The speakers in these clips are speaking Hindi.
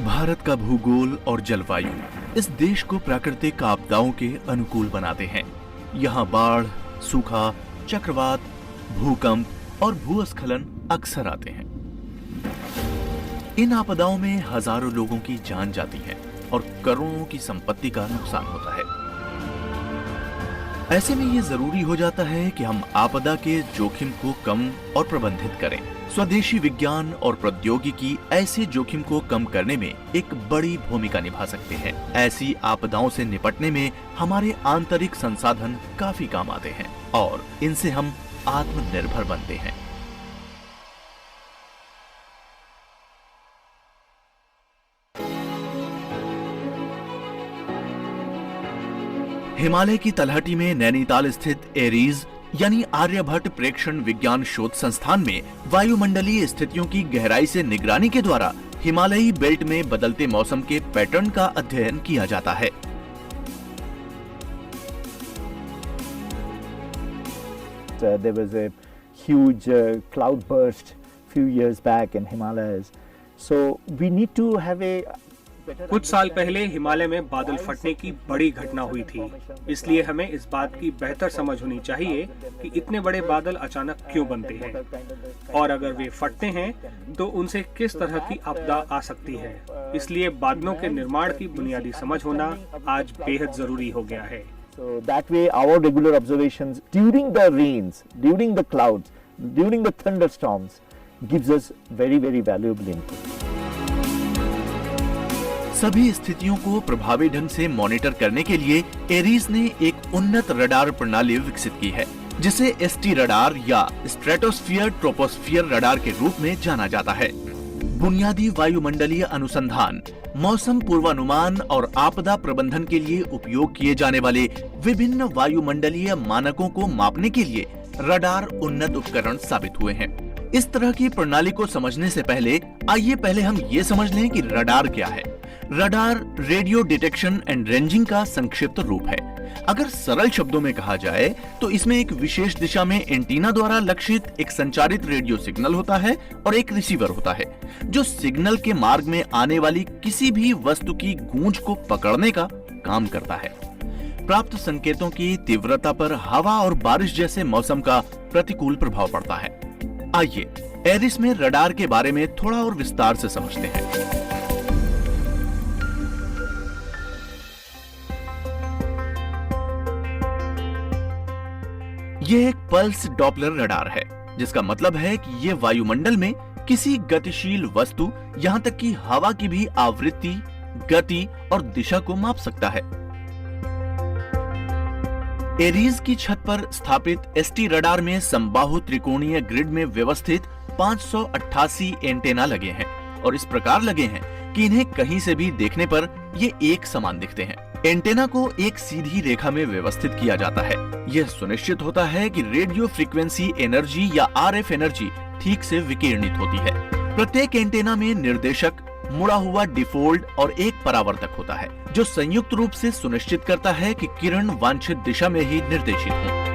भारत का भूगोल और जलवायु इस देश को प्राकृतिक आपदाओं के अनुकूल बनाते हैं। यहाँ बाढ़, सूखा, चक्रवात, भूकंप और भूस्खलन अक्सर आते हैं। इन आपदाओं में हजारों लोगों की जान जाती है और करोड़ों की संपत्ति का नुकसान होता है। ऐसे में ये जरूरी हो जाता है कि हम आपदा के जोखिम को कम और प्रबंधित करें। स्वदेशी विज्ञान और प्रौद्योगिकी ऐसे जोखिम को कम करने में एक बड़ी भूमिका निभा सकते हैं। ऐसी आपदाओं से निपटने में हमारे आंतरिक संसाधन काफी काम आते हैं और इनसे हम आत्मनिर्भर बनते हैं। हिमालय की तलहटी में नैनीताल स्थित एरीज यानी आर्यभट्ट प्रेक्षण विज्ञान शोध संस्थान में वायुमंडलीय स्थितियों की गहराई से निगरानी के द्वारा हिमालयी बेल्ट में बदलते मौसम के पैटर्न का अध्ययन किया जाता है। There was a huge cloud burst few years back in Himalayas. So we need to have a कुछ साल पहले हिमालय में बादल फटने की बड़ी घटना हुई थी, इसलिए हमें इस बात की बेहतर समझ होनी चाहिए कि इतने बड़े बादल अचानक क्यों बनते हैं और अगर वे फटते हैं तो उनसे किस तरह की आपदा आ सकती है। इसलिए बादलों के निर्माण की बुनियादी समझ होना आज बेहद जरूरी हो गया है। So that way our regular observations during the rains, during the clouds, during the thunderstorms gives us very valuable input. सभी स्थितियों को प्रभावी ढंग से मॉनिटर करने के लिए एरीज ने एक उन्नत रडार प्रणाली विकसित की है, जिसे एसटी रडार या स्ट्रेटोस्फीयर ट्रोपोस्फीयर रडार के रूप में जाना जाता है। बुनियादी वायुमंडलीय अनुसंधान, मौसम पूर्वानुमान और आपदा प्रबंधन के लिए उपयोग किए जाने वाले विभिन्न वायुमंडलीय मानकों को मापने के लिए रडार उन्नत उपकरण साबित हुए हैं। इस तरह की प्रणाली को समझने से आइए पहले हम ये समझ लें कि रडार क्या है। Radar radio detection and ranging का संक्षिप्त रूप है। अगर सरल शब्दों में कहा जाए तो इसमें एक विशेष दिशा में एंटीना द्वारा लक्षित एक संचारित रेडियो सिग्नल होता है और एक रिसीवर होता है, जो सिग्नल के मार्ग में आने वाली किसी भी वस्तु की गूंज को पकड़ने का काम करता है। प्राप्त संकेतों की तीव्रता पर हवा और बारिश जैसे मौसम का प्रतिकूल प्रभाव पड़ता है। आइए एरिस में रडार के बारे में थोड़ा और विस्तार से समझते हैं। ये एक पल्स डॉपलर रडार है, जिसका मतलब है कि ये वायुमंडल में किसी गतिशील वस्तु, यहाँ तक कि हवा की भी आवृत्ति, गति और दिशा को माप सकता है। एरीज की छत पर स्थापित एसटी रडार में समबाहु त्रिकोणीय ग्रिड में व्यवस्थित 588 एंटेना लगे हैं और इस प्रकार लगे हैं कि इन्हें कहीं से भी देखने पर ये एक समान दिखते हैं। एंटेना को एक सीधी रेखा में व्यवस्थित किया जाता है। यह सुनिश्चित होता है कि रेडियो फ्रीक्वेंसी एनर्जी या आरएफ एनर्जी ठीक से विकिरणित होती है। प्रत्येक एंटेना में निर्देशक, मुड़ा हुआ डिफोल्ट और एक परावर्तक होता है, जो संयुक्त रूप से सुनिश्चित करता है कि किरण वांछित दिशा में ही निर्देशित हो।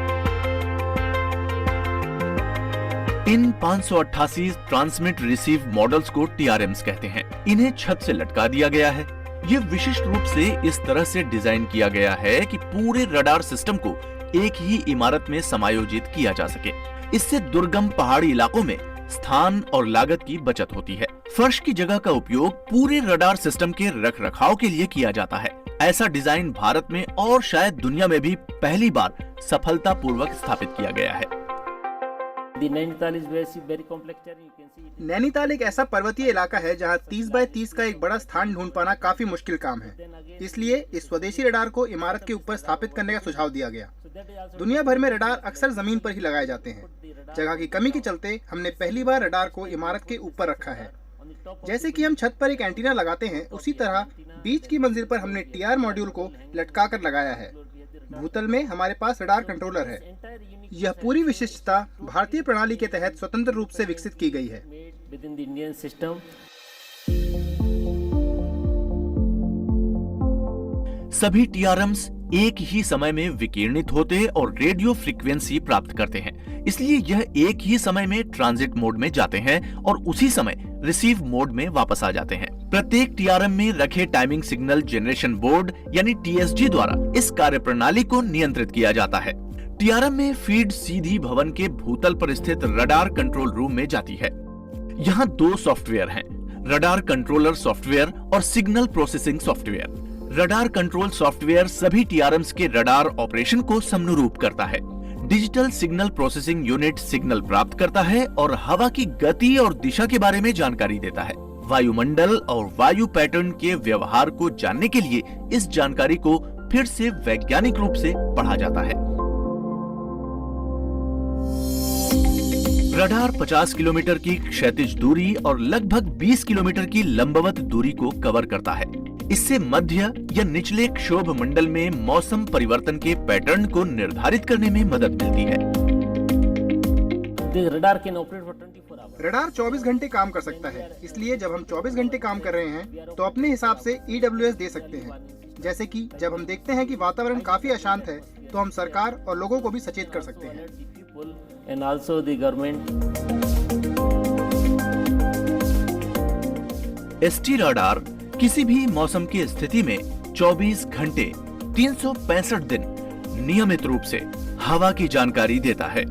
इन 588 ट्रांसमिट रिसीव मॉडल्स को टीआरएम्स कहते हैं। इन्हें छत से लटका दिया गया है। ये विशिष्ट रूप से इस तरह से डिजाइन किया गया है कि पूरे रडार सिस्टम को एक ही इमारत में समायोजित किया जा सके। इससे दुर्गम पहाड़ी इलाकों में स्थान और लागत की बचत होती है। फर्श की जगह का उपयोग पूरे रडार सिस्टम के रखरखाव के लिए किया जाता है। ऐसा डिजाइन भारत में और शायद दुनिया में भी पहली बार सफलतापूर्वक स्थापित किया गया है। नैनीताल एक ऐसा पर्वतीय इलाका है जहां 30 बाय 30 का एक बड़ा स्थान ढूंढ पाना काफी मुश्किल काम है। इसलिए इस स्वदेशी रडार को इमारत के ऊपर स्थापित करने का सुझाव दिया गया। दुनिया भर में रडार अक्सर जमीन पर ही लगाए जाते हैं। जगह की कमी के चलते हमने पहली बार रडार को इमारत के ऊपर रखा है। जैसे कि हम छत पर एक एंटीना लगाते हैं, उसी तरह बीच की मंजिल पर हमने टीआर मॉड्यूल को लटका कर लगाया है। भूतल में हमारे पास रडार कंट्रोलर है। यह पूरी विशिष्टता भारतीय प्रणाली के तहत स्वतंत्र रूप से विकसित की गई है। सभी टीआरएम्स एक ही समय में विकिरणित होते और रेडियो फ्रीक्वेंसी प्राप्त करते हैं, इसलिए यह एक ही समय में ट्रांजिट मोड में जाते हैं और उसी समय रिसीव मोड में वापस आ जाते हैं। प्रत्येक टीआरएम में रखे टाइमिंग सिग्नल जनरेशन बोर्ड यानी टीएसजी द्वारा इस कार्यप्रणाली को नियंत्रित किया जाता है। टीआरएम में फीड सीधी भवन के भूतल पर स्थित रडार कंट्रोल रूम में जाती है। यहाँ 2 सॉफ्टवेयर हैं, रडार कंट्रोलर सॉफ्टवेयर और signal processing software. Radar control software सभी टीआरएम्स के रडार ऑपरेशन को समनुरूप करता है। Digital signal processing unit signal प्राप्त करता है और हवा की गति और दिशा के बारे में जानकारी देता है। वायुमंडल और वायु पैटर्न के व्यवहार को जानने के लिए इस जानकारी को फिर से वैज्ञानिक रूप से पढ़ा जाता है। रडार 50 किलोमीटर की क्षैतिज दूरी और लगभग 20 किलोमीटर की लंबवत दूरी को कवर करता है। इससे मध्य या निचले क्षोभ मंडल में मौसम परिवर्तन के पैटर्न को निर्धारित करने में मदद मिलती है। रडार 24 घंटे काम कर सकता है, इसलिए जब हम 24 घंटे काम कर रहे हैं तो अपने हिसाब से EWS दे सकते हैं। जैसे कि जब हम देखते हैं कि वातावरण काफी अशांत है तो हम सरकार और लोगों को भी सचेत कर सकते हैं। एसटी रडार किसी भी मौसम की स्थिति में 24 घंटे 365 दिन नियमित रूप से हवा की जानकारी देता है।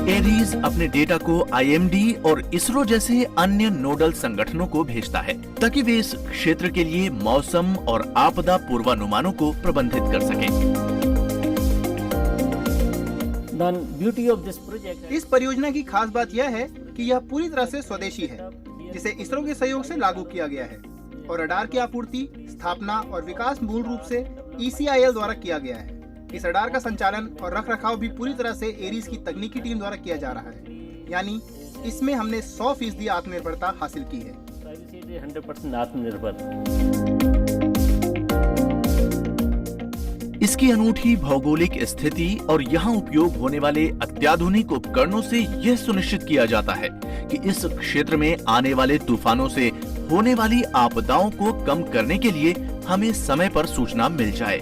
एरीज अपने डेटा को आईएमडी और इसरो जैसे अन्य नोडल संगठनों को भेजता है ताकि वे इस क्षेत्र के लिए मौसम और आपदा पूर्वानुमानों को प्रबंधित कर सकें। इस परियोजना की खास बात यह है कि यह पूरी तरह से स्वदेशी है, जिसे इसरो के सहयोग से लागू किया गया है और रडार की आपूर्ति, स्थापना और विकास मूल रूप से ECIL द्वारा किया गया है। इस रडार का संचालन और रखरखाव भी पूरी तरह से एरीज की तकनीकी टीम द्वारा किया जा रहा है, यानी इसमें हमने 100% आत्मनिर्भरता हासिल की है। 100% आत्मनिर्भर। इसकी अनूठी भौगोलिक स्थिति और यहाँ उपयोग होने वाले अत्याधुनिक उपकरणों से यह सुनिश्चित किया जाता है कि इस क्षेत्र में आने वाले तूफानों से होने वाली आपदाओं को कम करने के लिए हमें समय पर सूचना मिल जाए।